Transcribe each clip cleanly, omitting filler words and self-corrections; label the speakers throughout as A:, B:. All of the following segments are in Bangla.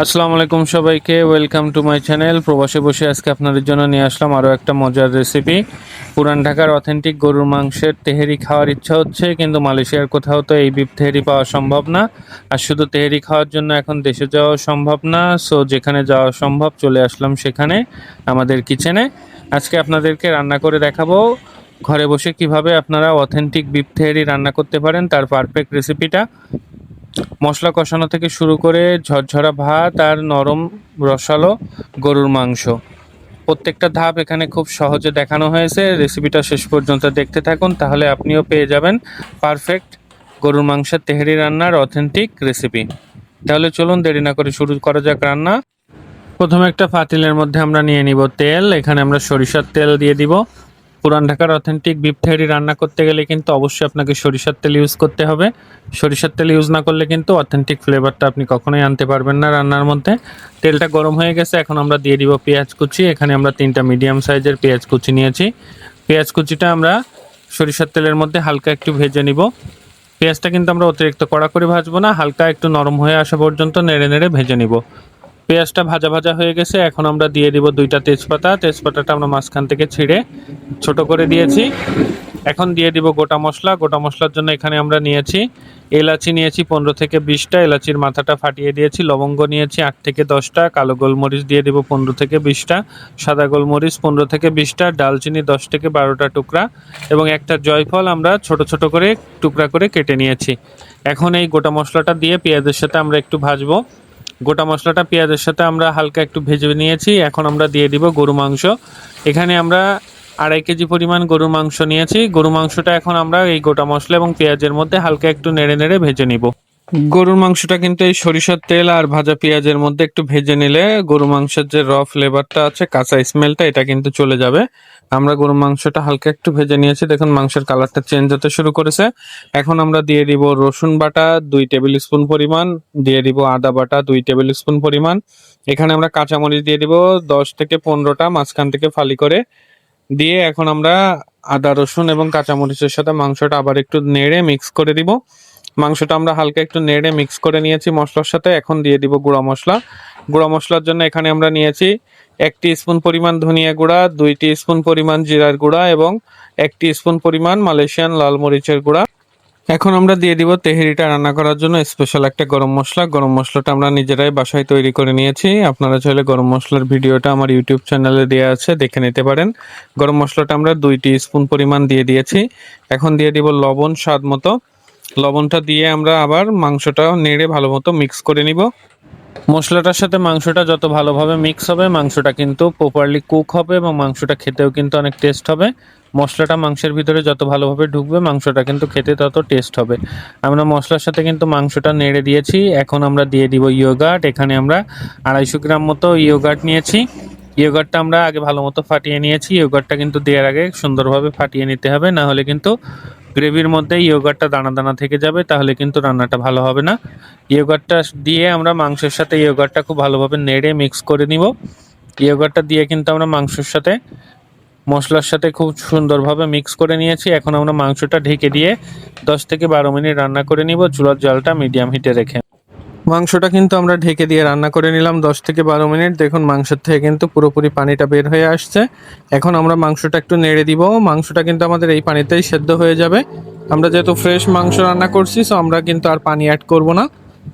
A: আসসালামু আলাইকুম সবাইকে, ওয়েলকাম টু মাই চ্যানেল। প্রবাসে বসে আজকে আপনাদের জন্য নিয়ে আসলাম আরও একটা মজার রেসিপি। পুরান ঢাকার অথেন্টিক গরুর মাংসের তেহেরি খাওয়ার ইচ্ছা হচ্ছে, কিন্তু মালয়েশিয়ার কোথাও তো এই বিফ তেহেরি পাওয়া সম্ভব না। আর শুধু তেহেরি খাওয়ার জন্য এখন দেশে যাওয়া সম্ভব না, সো যেখানে যাওয়া সম্ভব চলে আসলাম সেখানে, আমাদের কিচেনে। আজকে আপনাদেরকে রান্না করে দেখাবো ঘরে বসে কিভাবে আপনারা অথেন্টিক বিফ তেহেরি রান্না করতে পারেন, তার পারফেক্ট রেসিপিটা। মশলা কষানো থেকে শুরু করে ঝরঝরা ভাত আর নরম রসালো গরুর মাংস, প্রত্যেকটা ধাপ এখানে খুব সহজে দেখানো হয়েছে। রেসিপিটা শেষ পর্যন্ত দেখতে থাকুন, তাহলে আপনিও পেয়ে যাবেন পারফেক্ট গরুর মাংসের তেহারি রান্নার অথেন্টিক রেসিপি। তাহলে চলুন দেরি না করে শুরু করা যাক রান্না। প্রথমে একটা পাতিলের মধ্যে আমরা নিয়ে নিব তেল। এখানে আমরা সরিষার তেল দিয়ে দিব। পুরান ঢাকার অথেন্টিক বিফ তেহারি রান্না করতে গেলে কিন্তু অবশ্যই আপনাকে সরিষার তেল ইউজ করতে হবে। সরিষার তেল ইউজ না করলে কিন্তু অথেন্টিক ফ্লেভারটা আপনি কখনোই আনতে পারবেন না রান্নার মধ্যে। তেলটা গরম হয়ে গেছে, এখন আমরা দিয়ে দিব পেঁয়াজ কুচি। এখানে আমরা 3টা মিডিয়াম সাইজের পেঁয়াজ কুচি নিয়েছি। পেঁয়াজ কুচিটা আমরা সরিষার তেলের মধ্যে হালকা একটু ভেজে নিব। পেঁয়াজটা কিন্তু আমরা অতিরিক্ত কড়া করে ভাজবো না, হালকা একটু নরম হয়ে আসা পর্যন্ত নেড়ে নেড়ে ভেজে নিব। পেঁয়াজটা ভাজা ভাজা হয়ে গেছে, এখন আমরা দিয়ে দিব 2টা তেজপাতা। তেজপাতাটা আমরা মাঝখান থেকে ছিঁড়ে ছোট করে দিয়েছি। এখন দিয়ে দিব গোটা মশলা। গোটা মশলার জন্য এখানে আমরা নিয়েছি এলাচি, নিয়েছি 15 থেকে 20টা, এলাচির মাথাটা ফাটিয়ে দিয়েছি। লবঙ্গ নিয়েছি 8 থেকে 10টা, কালো গোলমরিচ দিয়ে দিব 15 থেকে 20টা, সাদা গোলমরিচ 15 থেকে 20টা, ডালচিনি 10 থেকে 12টা টুকরা এবং একটা জয়ফল আমরা ছোট ছোট করে টুকরা করে কেটে নিয়েছি। এখন এই গোটা মশলাটা দিয়ে পেঁয়াজের সাথে আমরা একটু ভাজবো। গোটা মশলাটা পেঁয়াজের সাথে আমরা হালকা একটু ভেজে নিয়েছি। এখন আমরা দিয়ে দিব গরু মাংস। এখানে আমরা 2.5 কেজি পরিমাণ গরুর মাংস নিয়েছি। গরু মাংসটা এখন আমরা এই গোটা মশলা এবং পেঁয়াজের মধ্যে হালকা একটু নেড়ে নেড়ে ভেজে নিব। গরুর মাংসটা কিন্তু এই সরিষার তেল আর ভাজা পেঁয়াজের মধ্যে একটু ভেজে নিলে গরু মাংসের যে ফ্লেভারটা আছে, কাঁচা স্মেলটা, এটা কিন্তু চলে যাবে। আমরা গরুর মাংসটা হালকা একটু ভেজে নিয়েছি, দেখুন মাংসের কালারটা চেঞ্জ হতে শুরু করেছে। এখন আমরা দিয়ে দিব রসুন বাটা 2 টেবিল স্পুন পরিমাণ, দিয়ে দিব আদা বাটা 2 টেবিল স্পুন পরিমাণ। এখানে আমরা কাঁচামরিচ দিয়ে দিব 10 থেকে 15টা, মাঝখান থেকে ফালি করে দিয়ে এখন আমরা আদা রসুন এবং কাঁচামরিচের সাথে মাংসটা আবার একটু নেড়ে মিক্স করে দিব। মাংসটা আমরা হালকা একটু নেড়ে মিক্স করে নিয়েছি মশলার সাথে। এখন দিয়ে দিব গুঁড়া মশলা। গুঁড়া মশলার জন্য এখানে আমরা নিয়েছি 1 স্পুন পরিমাণ ধনিয়া গুঁড়া, 2 স্পুন পরিমাণ জিরার গুঁড়া এবং 1 স্পুন পরিমাণ মালয়েশিয়ান লাল মরিচের গুঁড়া। এখন আমরা দিয়ে দিব তেহেরিটা রান্না করার জন্য স্পেশাল একটা গরম মশলা। গরম মশলাটা আমরা নিজেরাই বাসায় তৈরি করে নিয়েছি। আপনারা চাইলে গরম মশলার ভিডিওটা আমার ইউটিউব চ্যানেলে দেওয়া আছে, দেখে নিতে পারেন। গরম মশলাটা আমরা 2 স্পুন পরিমাণ দিয়ে দিয়েছি। এখন দিয়ে দিব লবণ স্বাদ মতো। লবণটা দিয়ে আমরা আবার মাংসটা নেড়ে ভালো মতো মিক্স করে নিব। মশলাটার সাথে মাংসটা যত ভালোভাবে মিক্স হবে, মাংসটা কিন্তু প্রপারলি কুক হবে এবং মাংসটা খেতেও কিন্তু অনেক টেস্ট হবে। মশলাটা মাংসের ভিতরে যত ভালোভাবে ঢুকবে, মাংসটা কিন্তু খেতে তত টেস্ট হবে। আমরা মশলার সাথে কিন্তু মাংসটা নেড়ে দিয়েছি। এখন আমরা দিয়ে দিব ইয়োগার্ট। এখানে আমরা 250 গ্রাম মতো ইয়োগার্ট নিয়েছি। ইয়োগার্টটা আমরা আগে ভালো মতো ফাটিয়ে নিয়েছি। ইয়োগার্টটা কিন্তু দেওয়ার আগে সুন্দরভাবে ফাটিয়ে নিতে হবে, না হলে কিন্তু গ্রেভির মধ্যে ইয়োগার্টটা দানা দানা থেকে যাবে, তাহলে কিন্তু রান্নাটা ভালো হবে না। ইয়োগার্টটা দিয়ে আমরা মাংসের সাথে ইয়োগার্টটা খুব ভালোভাবে নেড়ে মিক্স করে নিব। ইয়োগার্টটা দিয়ে কিন্তু আমরা মাংসের সাথে মশলার সাথে খুব সুন্দরভাবে মিক্স করে নিয়েছি। এখন আমরা মাংসটা ঢেকে দিয়ে 10 থেকে 12 মিনিট রান্না করে নিব, চুলার জালটা মিডিয়াম হিটে রেখে। মাংসটা কিন্তু আমরা ঢেকে দিয়ে রান্না করে নিলাম 10 থেকে 12 মিনিট। দেখুন মাংসের থেকে কিন্তু পুরোপুরি পানিটা বের হয়ে আসছে। এখন আমরা মাংসটা একটু নেড়ে দিব। মাংসটা কিন্তু আমাদের এই পানিতেই সেদ্ধ হয়ে যাবে। আমরা যেহেতু ফ্রেশ মাংস রান্না করছি, সো আমরা কিন্তু আর পানি অ্যাড করব না।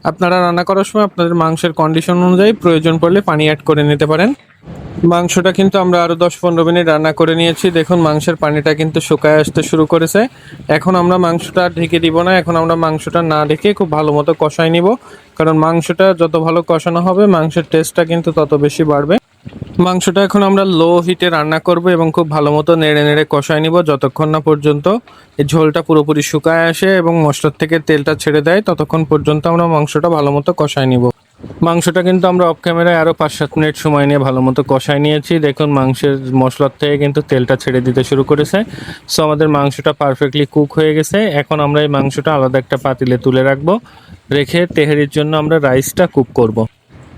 A: আপনারা রান্না করার সময় আপনাদের মাংসের কন্ডিশন অনুযায়ী প্রয়োজন পড়লে পানি অ্যাড করে নিতে পারেন। মাংসটা কিন্তু আমরা আরও 10-15 মিনিট রান্না করে নিয়েছি। দেখুন মাংসের পানিটা কিন্তু শুকায় আসতে শুরু করেছে। এখন আমরা মাংসটা ঢেকে দিব না, এখন আমরা মাংসটা না ঢেকে খুব ভালো মতো কষাই নিব। কারণ মাংসটা যত ভালো কষানো হবে, মাংসের টেস্টটা কিন্তু তত বেশি বাড়বে। মাংসটা এখন আমরা লো হিটে রান্না করব এবং খুব ভালো মতো নেড়ে নেড়ে কষাই নিব যতক্ষণ না পর্যন্ত এই ঝোলটা পুরোপুরি শুকায় আসে এবং মশলার থেকে তেলটা ছেড়ে দেয়, ততক্ষণ পর্যন্ত আমরা মাংসটা ভালো মতো কষাই নিব। মাংসটা কিন্তু আমরা অফ ক্যামেরায় আরও 5-7 মিনিট সময় নিয়ে ভালো মতো কষাই নিয়েছি। দেখুন মাংসের মশলার থেকে কিন্তু তেলটা ছেড়ে দিতে শুরু করেছে। সো আমাদের মাংসটা পারফেক্টলি কুক হয়ে গেছে। এখন আমরা এই মাংসটা আলাদা একটা পাতিলে তুলে রাখবো, রেখে তেহারির জন্য আমরা রাইসটা কুক করব।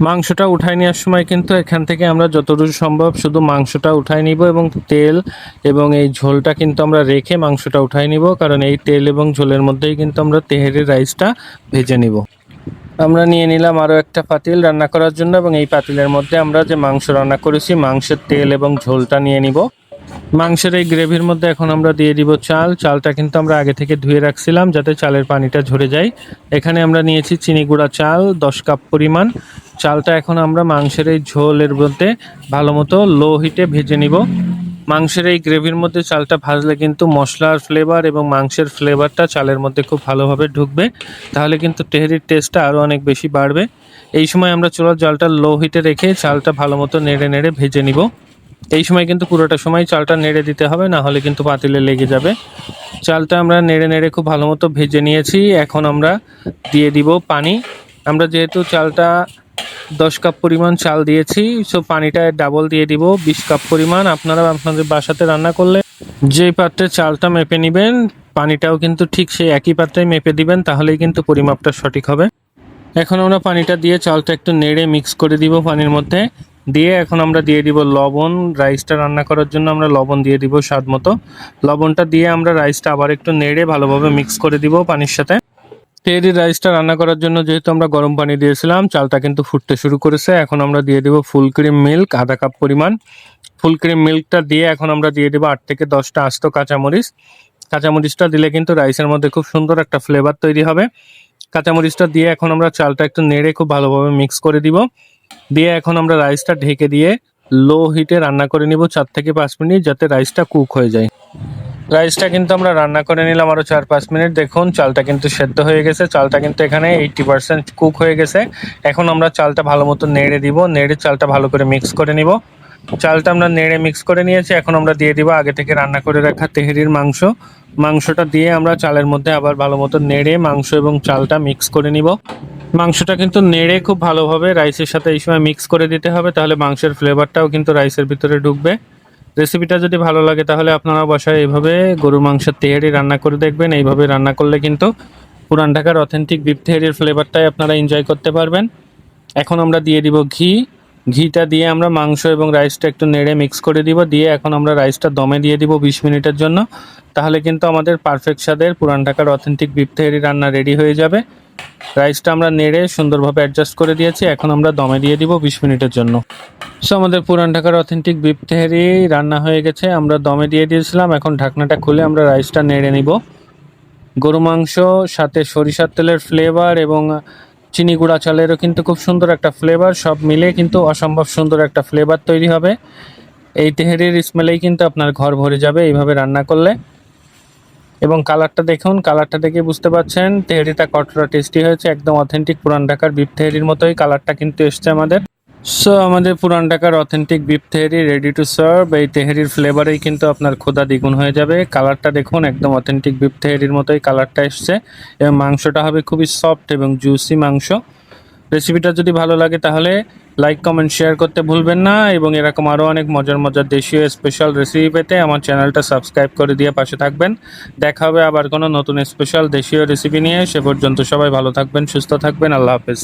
A: মাংসটা উঠাই নেওয়ার সময় কিন্তু এখান থেকে আমরা যতদূর সম্ভব শুধু মাংসটা উঠাই নিব এবং তেল এবং এই ঝোলটা কিন্তু আমরা রেখে মাংসটা উঠাই নিব, কারণ এই তেল এবং ঝোলের মধ্যেই কিন্তু আমরা তেহারির রাইসটা ভেজে নিব। আমরা নিয়ে নিলাম আরও একটা পাতিল রান্না করার জন্য এবং এই পাতিলের মধ্যে আমরা যে মাংস রান্না করেছি মাংসের তেল এবং ঝোলটা নিয়ে নিব। মাংসের এই গ্রেভির মধ্যে এখন আমরা দিয়ে দিব চাল। চালটা কিন্তু আমরা আগে থেকে ধুয়ে রাখছিলাম যাতে চালের পানিটা ঝরে যায়। এখানে আমরা নিয়েছি চিনি গুঁড়া চাল 10 কাপ পরিমাণ। চালটা এখন আমরা মাংসের এই ঝোলের মধ্যে ভালো মতো লো হিটে ভেজে নিব। মাংসের এই গ্রেভির মধ্যে চালটা ভাজলে কিন্তু মশলার ফ্লেভার এবং মাংসের ফ্লেভারটা চালের মধ্যে খুব ভালোভাবে ঢুকবে, তাহলে কিন্তু তেহারির টেস্টটা আরও অনেক বেশি বাড়বে। এই সময় আমরা চুলার জালটা লো হিটে রেখে চালটা ভালো মতো নেড়ে নেড়ে ভেজে নিব। এই সময় কিন্তু পুরোটা সময় চালটা নেড়ে দিতে হবে, না হলে কিন্তু পাতিলে লেগে যাবে। চালটা আমরা নেড়ে নেড়ে খুব ভালো মতো ভেজে নিয়েছি। এখন আমরা দিয়ে দিব পানি। আমরা যেহেতু চালটা 10 কাপ পরিমাণ চাল দিয়েছি, সো পানিটা ডাবল দিয়ে দিব 20 কাপ পরিমাণ। আপনারা আপনাদের বাসাতে রান্না করলে যেই পাত্রে চালটা মেপে নেবেন পানিটাও কিন্তু ঠিক সেই একই পাত্রেই মেপে দিবেন, তাহলেই কিন্তু পরিমাপটা সঠিক হবে। এখন আমরা পানিটা দিয়ে চালটা একটু নেড়ে মিক্স করে দিব পানির মধ্যে দিয়ে। এখন আমরা দিয়ে দিব লবণ। রাইসটা রান্না করার জন্য আমরা লবণ দিয়ে দিব স্বাদ মতো। লবণটা দিয়ে আমরা রাইসটা আবার একটু নেড়ে ভালোভাবে মিক্স করে দিব পানির সাথে। তেহারি রাইসটা রান্না করার জন্য যেহেতু আমরা গরম পানি দিয়েছিলাম, চালটা কিন্তু ফুটতে শুরু করেছে। এখন আমরা দিয়ে দিব ফুল ক্রিম মিল্ক আধা কাপ পরিমাণ। ফুল ক্রিম মিল্কটা দিয়ে এখন আমরা দিয়ে দেবো 8 থেকে 10টা আস্ত কাঁচামরিচ। কাঁচামরিচটা দিলে কিন্তু রাইসের মধ্যে খুব সুন্দর একটা ফ্লেভার তৈরি হবে। কাঁচামরিচটা দিয়ে এখন আমরা চালটা একটু নেড়ে খুব ভালোভাবে মিক্স করে দিব। দিয়ে এখন আমরা রাইসটা ঢেকে দিয়ে লো হিটে রান্না করে নিব 4 থেকে 5 মিনিট, যাতে রাইসটা কুক হয়ে যায়। রাইসটা কিন্তু আমরা রান্না করে নিলাম আরও 4-5 মিনিট। দেখুন চালটা কিন্তু সেদ্ধ হয়ে গেছে। চালটা কিন্তু এখানে 80% কুক হয়ে গেছে। এখন আমরা চালটা ভালো মতো নেড়ে দিব, নেড়ে চালটা ভালো করে মিক্স করে নিব। চালটা আমরা নেড়ে মিক্স করে নিয়েছি। এখন আমরা দিয়ে দিব আগে থেকে রান্না করে রাখা তেহারির মাংস। মাংসটা দিয়ে আমরা চালের মধ্যে আবার ভালো মতো নেড়ে মাংস এবং চালটা মিক্স করে নিব। মাংসটা কিন্তু নেড়ে খুব ভালোভাবে রাইসের সাথে এই সময় মিক্স করে দিতে হবে, তাহলে মাংসের ফ্লেভারটাও কিন্তু রাইসের ভিতরে ঢুকবে। রেসিপিটা যদি ভালো লাগে তাহলে আপনারা বাসায় এইভাবে গরুর মাংসের তেহারি রান্না করে দেখবেন। এইভাবে রান্না করলে কিন্তু পুরান ঢাকার অথেন্টিক বিফ তেহারির ফ্লেভারটাই আপনারা এনজয় করতে পারবেন। এখন আমরা দিয়ে দিব ঘি। ঘিটা দিয়ে আমরা মাংস এবং রাইসটা একটু নেড়ে মিক্স করে দিব। দিয়ে এখন আমরা রাইসটা দমে দিয়ে দিব 20 মিনিটের জন্য। তাহলে কিন্তু আমাদের পারফেক্ট স্বাদের পুরান ঢাকার অথেন্টিক বিফ তেহারি রান্না রেডি হয়ে যাবে। রাইসটা আমরা নেড়ে সুন্দরভাবে অ্যাডজাস্ট করে দিয়েছি। এখন আমরা দমে দিয়ে দিব 20 মিনিটের জন্য। সো আমাদের পুরান ঢাকার অথেন্টিক বিফ তেহারি রান্না হয়ে গেছে। আমরা দমে দিয়ে দিয়েছিলাম। এখন ঢাকনাটা খুলে আমরা রাইসটা নেড়ে নিব। গরু মাংস সাথে সরিষার তেলের ফ্লেভার এবং চিনি গুঁড়া চালেরও কিন্তু খুব সুন্দর একটা ফ্লেভার, সব মিলে কিন্তু অসম্ভব সুন্দর একটা ফ্লেভার তৈরি হবে। এই তেহারির স্মেলেই কিন্তু আপনার ঘর ভরে যাবে এইভাবে রান্না করলে। এবং কালারটা দেখুন, কালারটা দেখে বুঝতে পারছেন তেহারিটা কতটা টেস্টি হয়েছে। একদম অথেন্টিক পুরান ঢাকার বিফ তেহারির মতোই কালারটা কিন্তু এসছে আমাদের। সো আমাদের পুরান ঢাকার authentic beef tehari ready to serve. এই তেহারির ফ্লেভারেই কিন্তু আপনার ক্ষুধা দ্বিগুণ হয়ে যাবে। কালারটা দেখুন, একদম অথেন্টিক বিফ তেহারির মতোই কালারটা এসছে এবং মাংসটা হবে খুবই সফট এবং জুসি মাংস। রেসিপিটা যদি ভালো লাগে তাহলে লাইক কমেন্ট শেয়ার করতে ভুলবেন না এবং এরকম আরও অনেক মজার মজার দেশীয় স্পেশাল রেসিপি পেতে আমার চ্যানেলটা সাবস্ক্রাইব করে দিয়ে পাশে থাকবেন। দেখা হবে আবার কোনো নতুন স্পেশাল দেশীয় রেসিপি নিয়ে। সে পর্যন্ত সবাই ভালো থাকবেন, সুস্থ থাকবেন। আল্লাহ হাফেজ।